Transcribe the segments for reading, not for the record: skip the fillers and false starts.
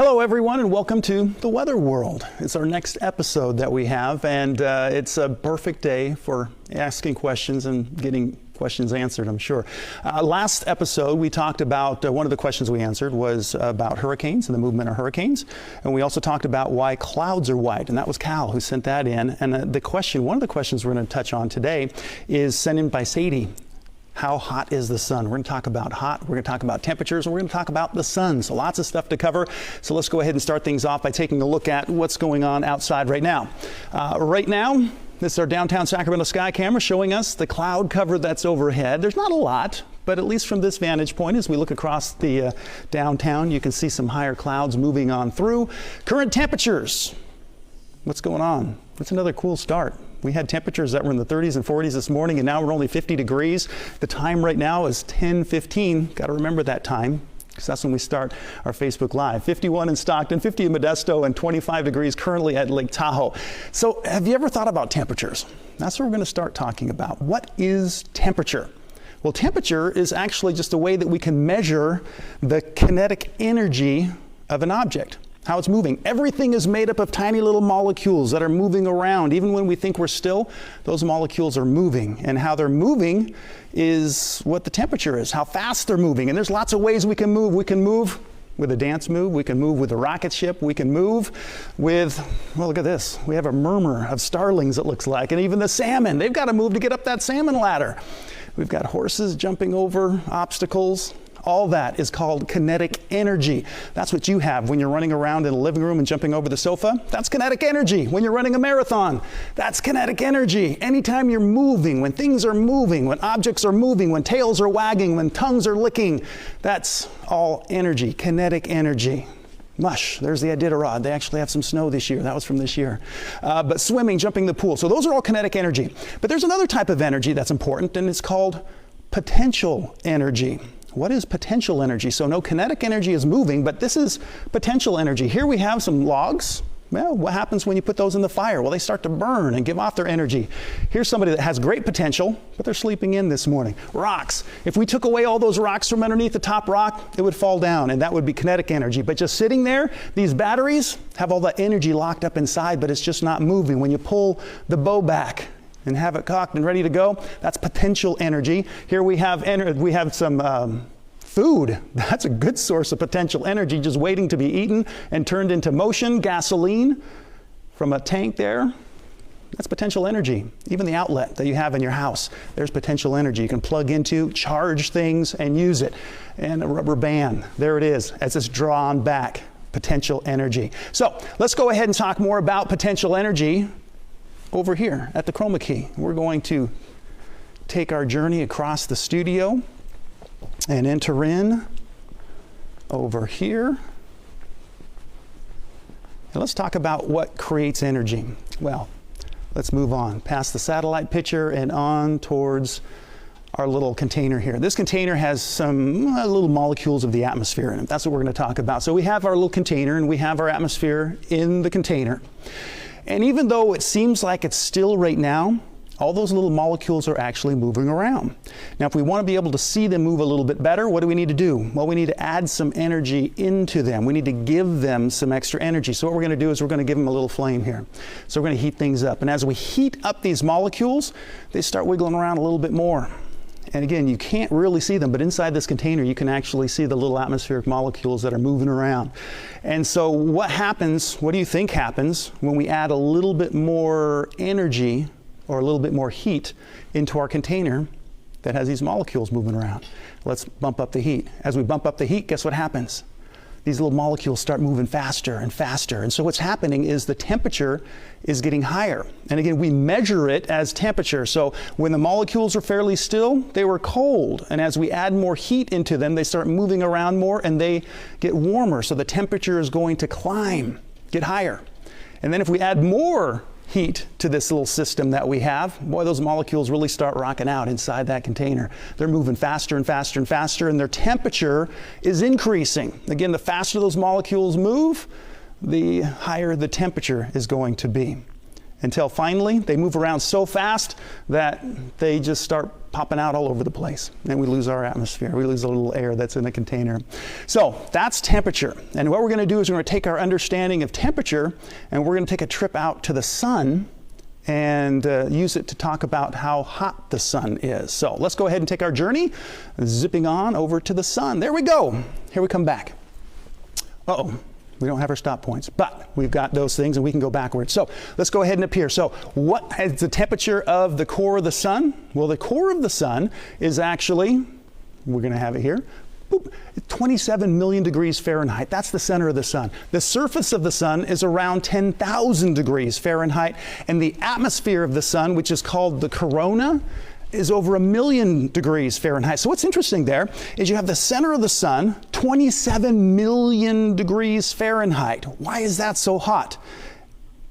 Hello everyone and welcome to the Weather World. It's our next episode that we have, and it's a perfect day for asking questions and getting questions answered, I'm sure. Last episode we talked about, one of the questions we answered was about hurricanes and the movement of hurricanes, and we also talked about why clouds are white, and that was Cal who sent that in. And one of the questions we're going to touch on today is sent in by Sadie. How hot is the sun? We're going to talk about hot, we're going to talk about temperatures, and we're going to talk about the sun. So lots of stuff to cover. So let's go ahead and start things off by taking a look at what's going on outside right now. This is our downtown Sacramento sky camera showing us the cloud cover that's overhead. There's not a lot, but at least from this vantage point, as we look across the downtown, you can see some higher clouds moving on through. Current temperatures. What's going on? It's another cool start. We had temperatures that were in the 30s and 40s this morning, and now we're only 50 degrees. The time right now is 10:15. Got to remember that time, because that's when we start our Facebook Live. 51 in Stockton, 50 in Modesto, and 25 degrees currently at Lake Tahoe. So have you ever thought about temperatures? That's what we're going to start talking about. What is temperature? Well, temperature is actually just a way that we can measure the kinetic energy of an object. How it's moving. Everything is made up of tiny little molecules that are moving around. Even when we think we're still, those molecules are moving. And how they're moving is what the temperature is, how fast they're moving. And there's lots of ways we can move. We can move with a dance move. We can move with a rocket ship. We can move with, well, look at this. We have a murmur of starlings, it looks like. And even the salmon, they've got to move to get up that salmon ladder. We've got horses jumping over obstacles. All that is called kinetic energy. That's what you have when you're running around in a living room and jumping over the sofa. That's kinetic energy. When you're running a marathon, that's kinetic energy. Anytime you're moving, when things are moving, when objects are moving, when tails are wagging, when tongues are licking, that's all energy, kinetic energy. Mush, there's the Iditarod. They actually have some snow this year. That was from this year. But swimming, jumping the pool. So those are all kinetic energy. But there's another type of energy that's important, and it's called potential energy. What is potential energy? So no, kinetic energy is moving, but this is potential energy. Here we have some logs. Well, what happens when you put those in the fire? Well, they start to burn and give off their energy. Here's somebody that has great potential, but they're sleeping in this morning. Rocks. If we took away all those rocks from underneath the top rock, it would fall down, and that would be kinetic energy. But just sitting there, these batteries have all the energy locked up inside, but it's just not moving. When you pull the bow back and have it cocked and ready to go, that's potential energy. Here we have some food. That's a good source of potential energy, just waiting to be eaten and turned into motion. Gasoline from a tank there, that's potential energy. Even the outlet that you have in your house, there's potential energy. You can plug into, charge things, and use it. And a rubber band, there it is, as it's drawn back, potential energy. So let's go ahead and talk more about potential energy over here at the Chroma Key. We're going to take our journey across the studio and enter in over here. And let's talk about what creates energy. Well, let's move on past the satellite picture and on towards our little container here. This container has some little molecules of the atmosphere in it. That's what we're going to talk about. So we have our little container and we have our atmosphere in the container. And even though it seems like it's still right now, all those little molecules are actually moving around. Now, if we want to be able to see them move a little bit better, what do we need to do? Well, we need to add some energy into them. We need to give them some extra energy. So what we're going to do is we're going to give them a little flame here. So we're going to heat things up. And as we heat up these molecules, they start wiggling around a little bit more. And again, you can't really see them, but inside this container, you can actually see the little atmospheric molecules that are moving around. And so what happens, what do you think happens when we add a little bit more energy or a little bit more heat into our container that has these molecules moving around? Let's bump up the heat. As we bump up the heat, guess what happens? These little molecules start moving faster and faster. And so what's happening is the temperature is getting higher. And again, we measure it as temperature. So when the molecules are fairly still, they were cold. And as we add more heat into them, they start moving around more and they get warmer. So the temperature is going to climb, get higher. And then if we add more heat to this little system that we have, boy, those molecules really start rocking out inside that container. They're moving faster and faster and faster, and their temperature is increasing. Again, the faster those molecules move, the higher the temperature is going to be. until finally they move around so fast that they just start popping out all over the place. And we lose our atmosphere. We lose a little air that's in the container. So that's temperature. And what we're going to do is we're going to take our understanding of temperature and we're going to take a trip out to the sun and use it to talk about how hot the sun is. So let's go ahead and take our journey, zipping on over to the sun. There we go. Here we come back. Uh-oh. We don't have our stop points, but we've got those things and we can go backwards. So let's go ahead and appear. So what is the temperature of the core of the sun? Well, the core of the sun is actually, we're going to have it here, 27 million degrees Fahrenheit. That's the center of the sun. The surface of the sun is around 10,000 degrees Fahrenheit, and the atmosphere of the sun, which is called the corona, is over 1 million degrees Fahrenheit. So what's interesting there is you have the center of the sun, 27 million degrees Fahrenheit. Why is that so hot?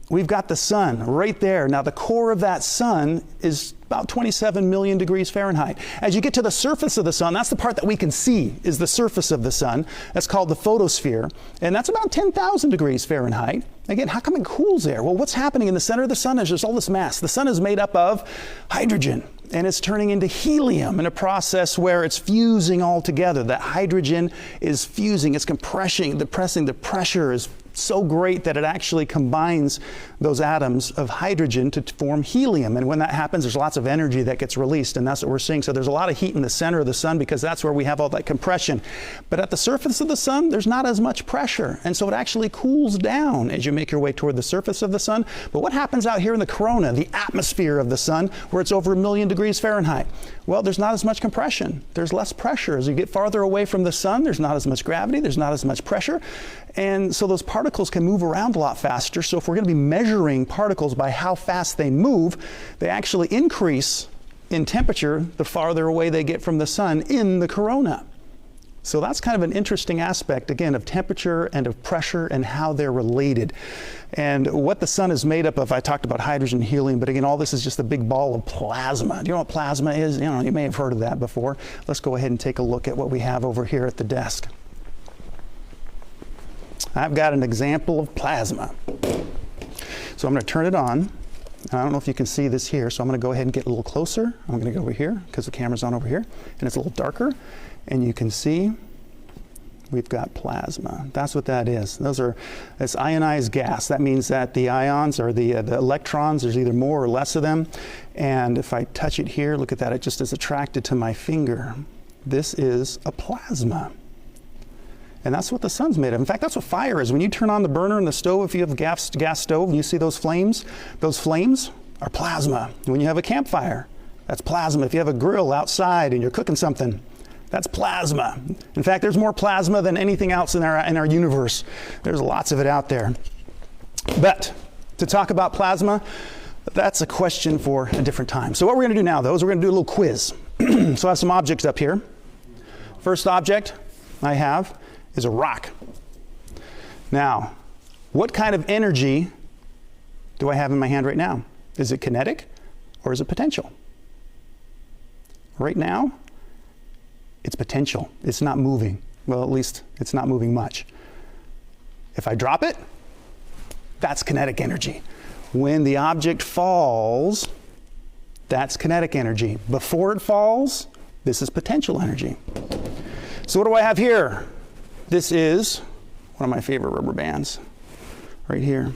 We've got the sun right there. Now the core of that sun is about 27 million degrees Fahrenheit. As you get to the surface of the sun, that's the part that we can see, is the surface of the sun. That's called the photosphere. And that's about 10,000 degrees Fahrenheit. Again, how come it cools there? Well, what's happening in the center of the sun is there's all this mass. The sun is made up of hydrogen, and it's turning into helium in a process where it's fusing all together. That hydrogen is fusing, it's compressing, the pressure is so great that it actually combines those atoms of hydrogen to form helium. And when that happens, there's lots of energy that gets released, and that's what we're seeing. So there's a lot of heat in the center of the sun because that's where we have all that compression. But at the surface of the sun, there's not as much pressure. And so it actually cools down as you make your way toward the surface of the sun. But what happens out here in the corona, the atmosphere of the sun, where it's over 1 million degrees Fahrenheit? Well, there's not as much compression. There's less pressure. As you get farther away from the sun, there's not as much gravity, there's not as much pressure. And so those particles can move around a lot faster. So if we're going to be measuring particles by how fast they move, they actually increase in temperature the farther away they get from the sun in the corona. So that's kind of an interesting aspect, again, of temperature and of pressure and how they're related. And what the sun is made up of, I talked about hydrogen, helium, but again, all this is just a big ball of plasma. Do you know what plasma is? You may have heard of that before. Let's go ahead and take a look at what we have over here at the desk. I've got an example of plasma. So I'm going to turn it on. I don't know if you can see this here, so I'm going to go ahead and get a little closer. I'm going to go over here because the camera's on over here, and it's a little darker. And you can see we've got plasma. That's what that is. It's ionized gas. That means that the ions or the electrons, there's either more or less of them. And if I touch it here, look at that, it just is attracted to my finger. This is a plasma. And that's what the sun's made of. In fact, that's what fire is. When you turn on the burner in the stove, if you have a gas stove and you see those flames are plasma. When you have a campfire, that's plasma. If you have a grill outside and you're cooking something, that's plasma. In fact, there's more plasma than anything else in our universe. There's lots of it out there. But to talk about plasma, that's a question for a different time. So what we're going to do now, though, is we're going to do a little quiz. So I have some objects up here. First object I have is a rock. Now, what kind of energy do I have in my hand right now? Is it kinetic or is it potential? Right now, it's potential. It's not moving. Well, at least it's not moving much. If I drop it, that's kinetic energy. When the object falls, that's kinetic energy. Before it falls, this is potential energy. So what do I have here? This is one of my favorite rubber bands right here.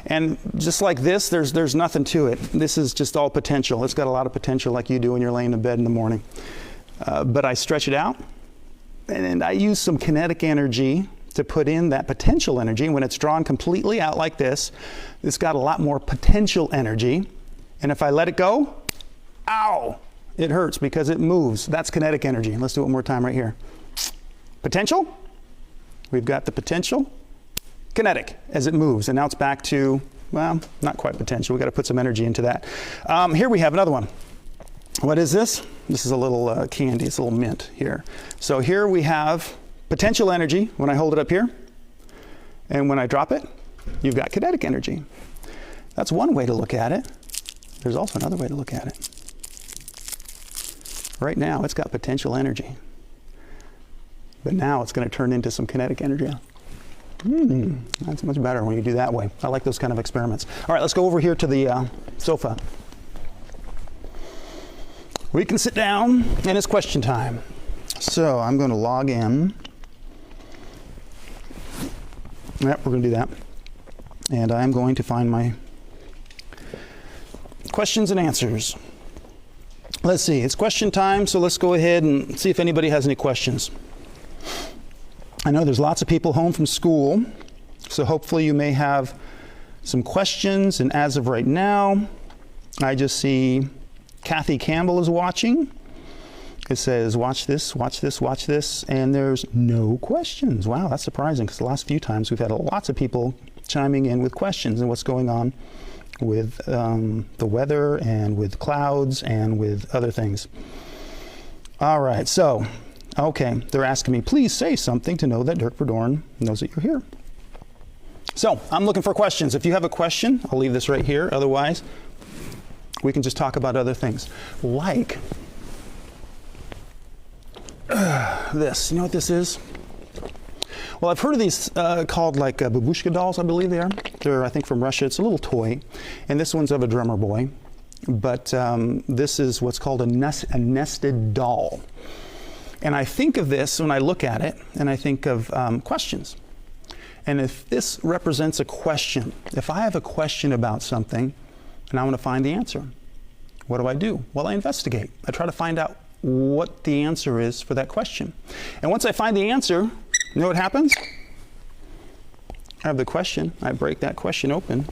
And just like this, there's nothing to it. This is just all potential. It's got a lot of potential like you do when you're laying in bed in the morning. But I stretch it out, and I use some kinetic energy to put in that potential energy. When it's drawn completely out like this, it's got a lot more potential energy. And if I let it go, ow, it hurts because it moves. That's kinetic energy. Let's do it one more time right here. Potential. We've got the potential, kinetic, as it moves. And now it's back to, well, not quite potential. We've got to put some energy into that. Here we have another one. What is this? This is a little candy. It's a little mint here. So here we have potential energy when I hold it up here. And when I drop it, you've got kinetic energy. That's one way to look at it. There's also another way to look at it. Right now, it's got potential energy. But now it's going to turn into some kinetic energy. That's much better when you do that way. I like those kind of experiments. All right, let's go over here to the sofa. We can sit down, and it's question time. So I'm going to log in. Yep, we're going to do that. And I'm going to find my questions and answers. Let's see, it's question time, so let's go ahead and see if anybody has any questions. I know there's lots of people home from school, so hopefully you may have some questions, and as of right now, I just see Kathy Campbell is watching. It says, watch this, watch this, watch this, and there's no questions. Wow, that's surprising, because the last few times we've had lots of people chiming in with questions and what's going on with the weather and with clouds and with other things. All right, so, okay, they're asking me, please say something to know that Dirk Verdorn knows that you're here. So, I'm looking for questions. If you have a question, I'll leave this right here. Otherwise, we can just talk about other things. Like this. You know what this is? Well, I've heard of these called like babushka dolls, I believe they are. They're, I think, from Russia. It's a little toy. And this one's of a drummer boy. But this is what's called a nested doll. And I think of this when I look at it, and I think of questions. And if this represents a question, if I have a question about something, and I want to find the answer, what do? Well, I investigate. I try to find out what the answer is for that question. And once I find the answer, you know what happens? I have the question. I break that question open,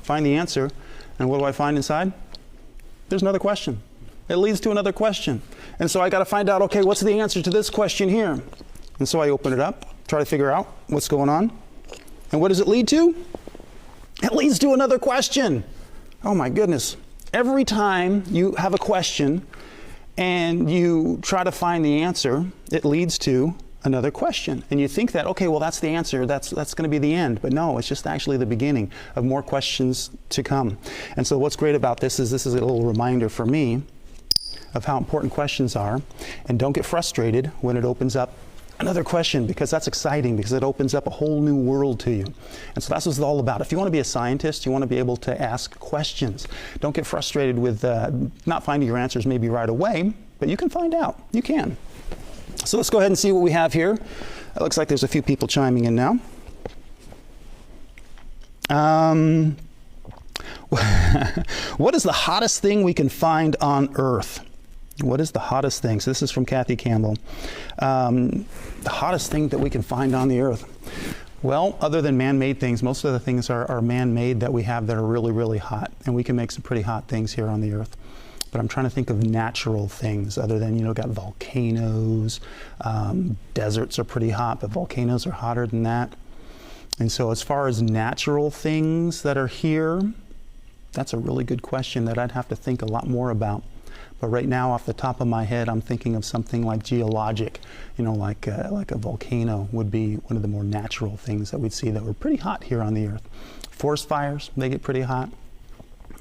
find the answer, and what do I find inside? There's another question. It leads to another question. And so I got to find out, okay, what's the answer to this question here? And so I open it up, try to figure out what's going on. And what does it lead to? It leads to another question. Oh my goodness. Every time you have a question and you try to find the answer, it leads to another question. And you think that, okay, well, that's the answer. That's going to be the end. But no, it's just actually the beginning of more questions to come. And so what's great about this is a little reminder for me of how important questions are. And don't get frustrated when it opens up another question, because that's exciting, because it opens up a whole new world to you. And so that's what it's all about. If you want to be a scientist, you want to be able to ask questions. Don't get frustrated with not finding your answers maybe right away, but you can find out. You can. So let's go ahead and see what we have here. It looks like there's a few people chiming in now. What is the hottest thing we can find on Earth? What is the hottest thing? So this is from Kathy Campbell. The hottest thing that we can find on the Earth. Well, other than man-made things, most of the things are man-made that we have that are really, really hot. And we can make some pretty hot things here on the Earth. But I'm trying to think of natural things other than, got volcanoes. Deserts are pretty hot, but volcanoes are hotter than that. And so as far as natural things that are here, that's a really good question that I'd have to think a lot more about. But right now, off the top of my head, I'm thinking of something like geologic, like a volcano would be one of the more natural things that we'd see that were pretty hot here on the Earth. Forest fires, they get pretty hot.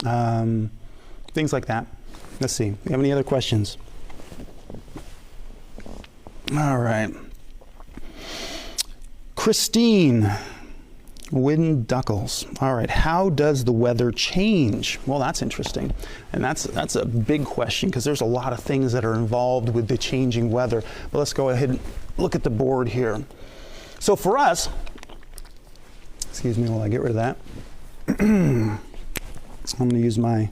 Things like that. Let's see, you have any other questions? All right. Christine Winduckles. All right, how does the weather change? Well, that's interesting. And that's a big question, because there's a lot of things that are involved with the changing weather. But let's go ahead and look at the board here. So for us, excuse me while I get rid of that. I'm going to use my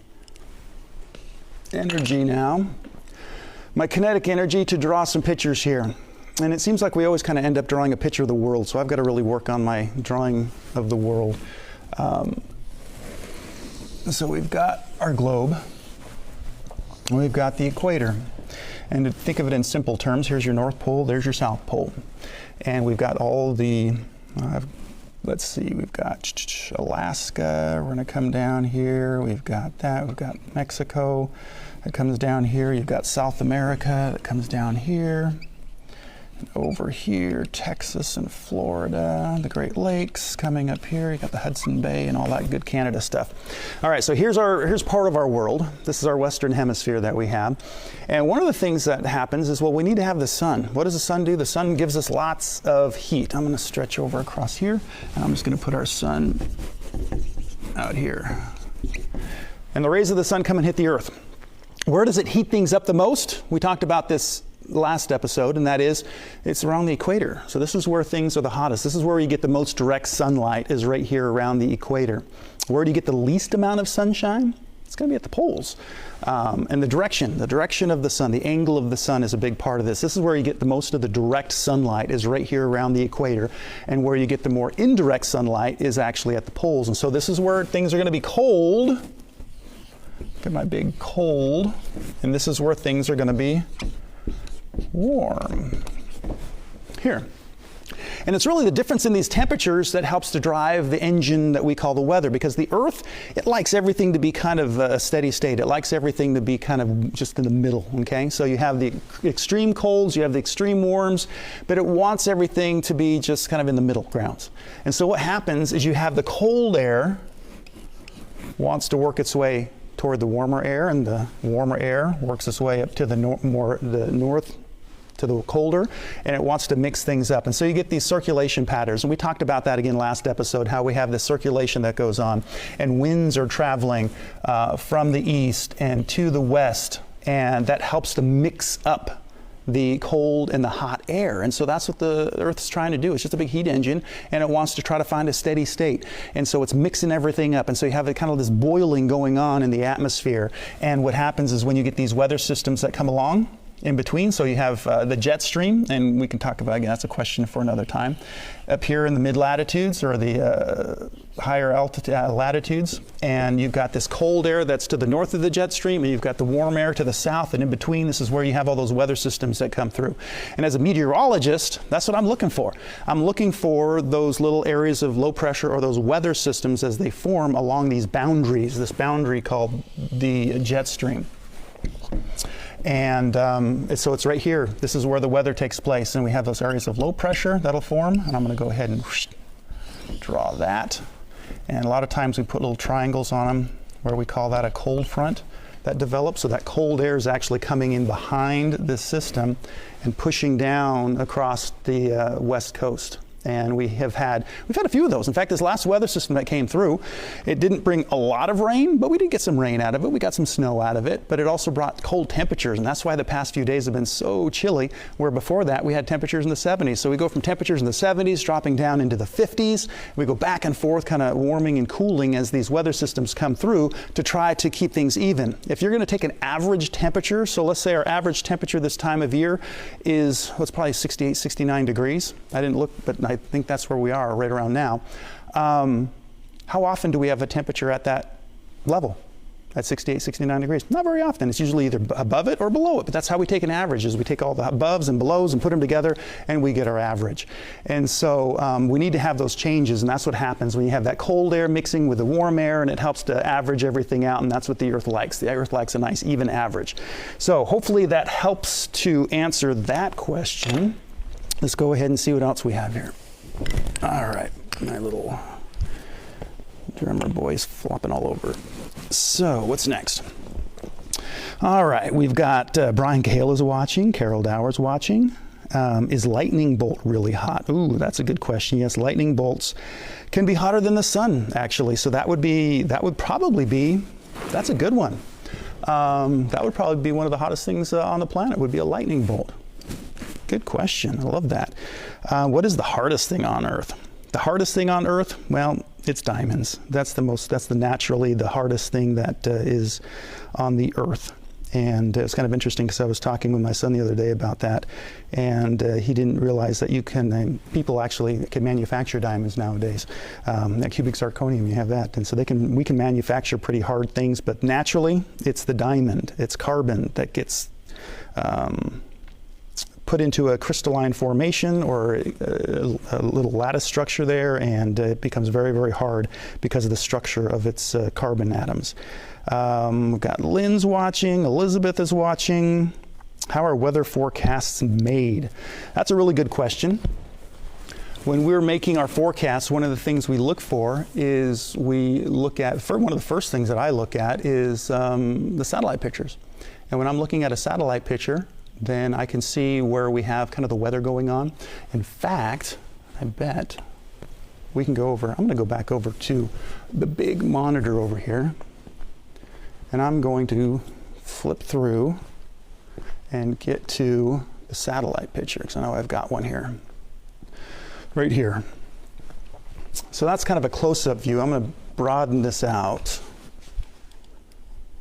energy now, my kinetic energy, to draw some pictures here. And it seems like we always kind of end up drawing a picture of the world, so I've got to really work on my drawing of the world. So we've got our globe, and we've got the equator. And to think of it in simple terms, here's your North Pole, there's your South Pole. And we've got all the, let's see, we've got Alaska, we're going to come down here, we've got that, we've got Mexico that comes down here, you've got South America that comes down here. Over here, Texas and Florida, the Great Lakes coming up here. You got the Hudson Bay and all that good Canada stuff. All right, so here's part of our world. This is our Western Hemisphere that we have. And one of the things that happens is, well, we need to have the sun. What does the sun do? The sun gives us lots of heat. I'm going to stretch over across here, and I'm just going to put our sun out here. And the rays of the sun come and hit the earth. Where does it heat things up the most? We talked about this last episode, and that is it's around the equator. So this is where things are the hottest. This is where you get the most direct sunlight, is right here around the equator. Where do you get the least amount of sunshine? It's going to be at the poles. And the direction of the sun, the angle of the sun is a big part of this. This is where you get the most of the direct sunlight, is right here around the equator. And where you get the more indirect sunlight is actually at the poles. And so this is where things are going to be cold. Look at my big cold. And this is where things are going to be warm here. And it's really the difference in these temperatures that helps to drive the engine that we call the weather, because the Earth, it likes everything to be kind of a steady state. It likes everything to be kind of just in the middle, okay? So you have the extreme colds, you have the extreme warms, but it wants everything to be just kind of in the middle grounds. And so what happens is you have the cold air wants to work its way toward the warmer air, and the warmer air works its way up to the north to the colder, and it wants to mix things up. And so you get these circulation patterns. And we talked about that again last episode, how we have this circulation that goes on, and winds are traveling from the east and to the west, and that helps to mix up the cold and the hot air. And so that's what the Earth's trying to do. It's just a big heat engine, and it wants to try to find a steady state. And so it's mixing everything up. And so you have kind of this boiling going on in the atmosphere. And what happens is when you get these weather systems that come along in between, so you have the jet stream, and we can talk about, again, that's a question for another time, up here in the mid-latitudes or the higher latitudes, and you've got this cold air that's to the north of the jet stream, and you've got the warm air to the south, and in between, this is where you have all those weather systems that come through. And as a meteorologist, that's what I'm looking for. I'm looking for those little areas of low pressure, or those weather systems as they form along these boundaries, this boundary called the jet stream. And so it's right here. This is where the weather takes place. And we have those areas of low pressure that'll form. And I'm going to go ahead and draw that. And a lot of times we put little triangles on them where we call that a cold front that develops. So that cold air is actually coming in behind this system and pushing down across the west coast. And we've had a few of those. In fact, this last weather system that came through, it didn't bring a lot of rain, but we did get some rain out of it. We got some snow out of it, but it also brought cold temperatures. And that's why the past few days have been so chilly, where before that we had temperatures in the 70s. So we go from temperatures in the 70s dropping down into the 50s. We go back and forth, kind of warming and cooling as these weather systems come through to try to keep things even. If you're going to take an average temperature, so let's say our average temperature this time of year is, well, it's probably 68, 69 degrees. I didn't look, but I think that's where we are right around now. How often do we have a temperature at that level, at 68, 69 degrees? Not very often. It's usually either above it or below it, but that's how we take an average, is we take all the aboves and belows and put them together, and we get our average. And so we need to have those changes, and that's what happens when you have that cold air mixing with the warm air, and it helps to average everything out, and that's what the Earth likes. The Earth likes a nice even average. So hopefully that helps to answer that question. Let's go ahead and see what else we have here. All right, my little drummer boy's flopping all over. So what's next? All right, we've got Brian Cahill is watching, Carol Dower's watching. Is lightning bolt really hot? Ooh, that's a good question. Yes, lightning bolts can be hotter than the sun, actually. So that's a good one. That would probably be one of the hottest things on the planet, would be a lightning bolt. Good question. I love that. What is the hardest thing on Earth? The hardest thing on Earth? Well, it's diamonds. That's naturally the hardest thing that is on the Earth. And it's kind of interesting because I was talking with my son the other day about that, and he didn't realize that people actually can manufacture diamonds nowadays. That cubic zirconium, you have that, and so we can manufacture pretty hard things, but naturally, it's the diamond, it's carbon that gets put into a crystalline formation or a little lattice structure there, and it becomes very, very hard because of the structure of its carbon atoms. We've got Lynn's watching, Elizabeth is watching. How are weather forecasts made? That's a really good question. When we're making our forecasts, one of the things we look for is one of the first things that I look at is the satellite pictures. And when I'm looking at a satellite picture, then I can see where we have kind of the weather going on. In fact, I bet we can go over, I'm going to go back over to the big monitor over here, and I'm going to flip through and get to the satellite picture, because I know I've got one here. Right here. So that's kind of a close-up view. I'm going to broaden this out.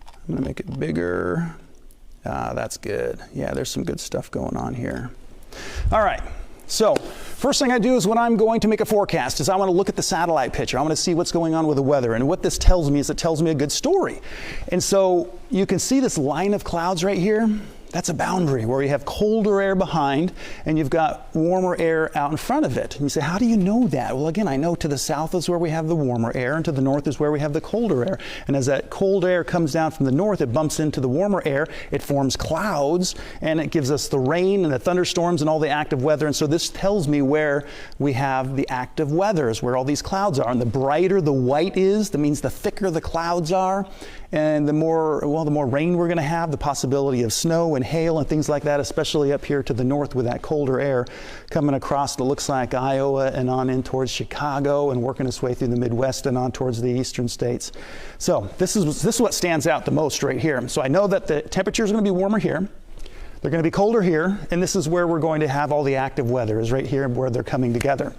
I'm going to make it bigger. That's good. Yeah, there's some good stuff going on here. All right. So first thing I do is when I'm going to make a forecast is I want to look at the satellite picture. I want to see what's going on with the weather. And what this tells me is it tells me a good story. And so you can see this line of clouds right here. That's a boundary where you have colder air behind and you've got warmer air out in front of it. And you say, how do you know that? Well, again, I know to the south is where we have the warmer air and to the north is where we have the colder air. And as that cold air comes down from the north, it bumps into the warmer air, it forms clouds, and it gives us the rain and the thunderstorms and all the active weather. And so this tells me where we have the active weather, is where all these clouds are. And the brighter the white is, that means the thicker the clouds are. And the more rain we're going to have, the possibility of snow and hail and things like that, especially up here to the north with that colder air coming across, it looks like Iowa and on in towards Chicago and working its way through the Midwest and on towards the eastern states. So this is what stands out the most right here. So I know that the temperatures are going to be warmer here. They're going to be colder here. And this is where we're going to have all the active weather, is right here where they're coming together.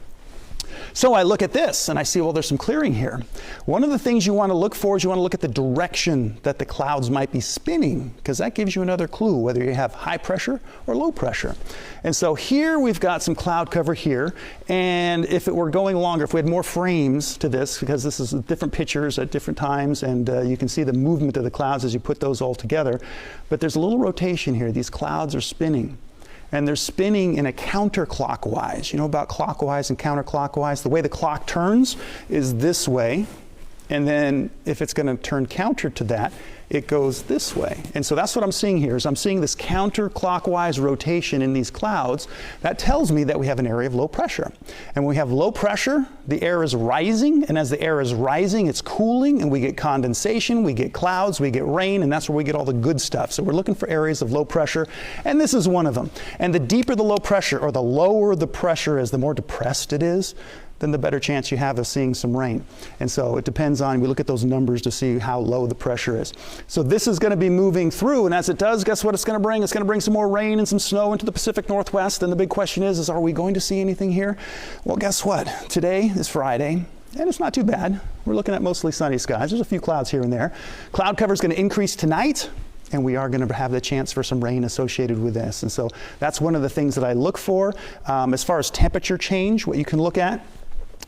So I look at this and I see, well, there's some clearing here. One of the things you want to look for is you want to look at the direction that the clouds might be spinning, because that gives you another clue whether you have high pressure or low pressure. And so here we've got some cloud cover here, and if it were going longer, if we had more frames to this, because this is different pictures at different times, and you can see the movement of the clouds as you put those all together, but there's a little rotation here. These clouds are spinning. And they're spinning in a counterclockwise. You know about clockwise and counterclockwise? The way the clock turns is this way. And then if it's going to turn counter to that, it goes this way. And so that's what I'm seeing here, is I'm seeing this counterclockwise rotation in these clouds. That tells me that we have an area of low pressure. And when we have low pressure, the air is rising. And as the air is rising, it's cooling, and we get condensation, we get clouds, we get rain, and that's where we get all the good stuff. So we're looking for areas of low pressure, and this is one of them. And the deeper the low pressure, or the lower the pressure is, the more depressed it is, then the better chance you have of seeing some rain. And so it depends on, we look at those numbers to see how low the pressure is. So this is going to be moving through, and as it does, guess what it's going to bring? It's going to bring some more rain and some snow into the Pacific Northwest. And the big question is are we going to see anything here? Well, guess what? Today is Friday, and it's not too bad. We're looking at mostly sunny skies. There's a few clouds here and there. Cloud cover is going to increase tonight, and we are going to have the chance for some rain associated with this. And so that's one of the things that I look for. As far as temperature change, what you can look at,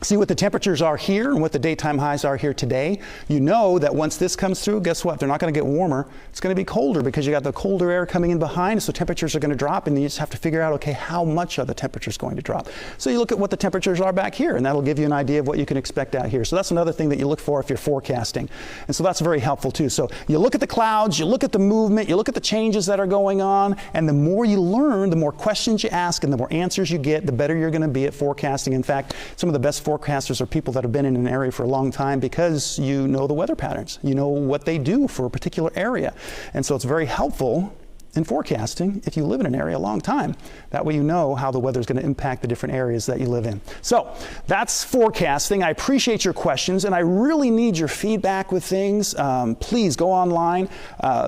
see what the temperatures are here and what the daytime highs are here today. You know that once this comes through, guess what? They're not going to get warmer. It's going to be colder, because you got the colder air coming in behind, so temperatures are going to drop, and you just have to figure out, okay, how much are the temperatures going to drop? So you look at what the temperatures are back here, and that'll give you an idea of what you can expect out here. So that's another thing that you look for if you're forecasting. And so that's very helpful too. So you look at the clouds, you look at the movement, you look at the changes that are going on, and the more you learn, the more questions you ask, and the more answers you get, the better you're going to be at forecasting. In fact, some of the best forecasters are people that have been in an area for a long time, because you know the weather patterns. You know what they do for a particular area. And so it's very helpful in forecasting if you live in an area a long time. That way you know how the weather is going to impact the different areas that you live in. So that's forecasting. I appreciate your questions, and I really need your feedback with things. Please go online,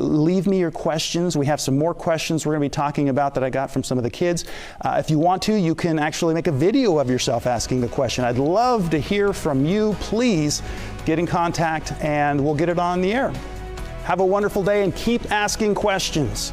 leave me your questions. We have some more questions we're going to be talking about that I got from some of the kids. If you want to, you can actually make a video of yourself asking a question. I'd love to hear from you. Please get in contact and we'll get it on the air. Have a wonderful day and keep asking questions.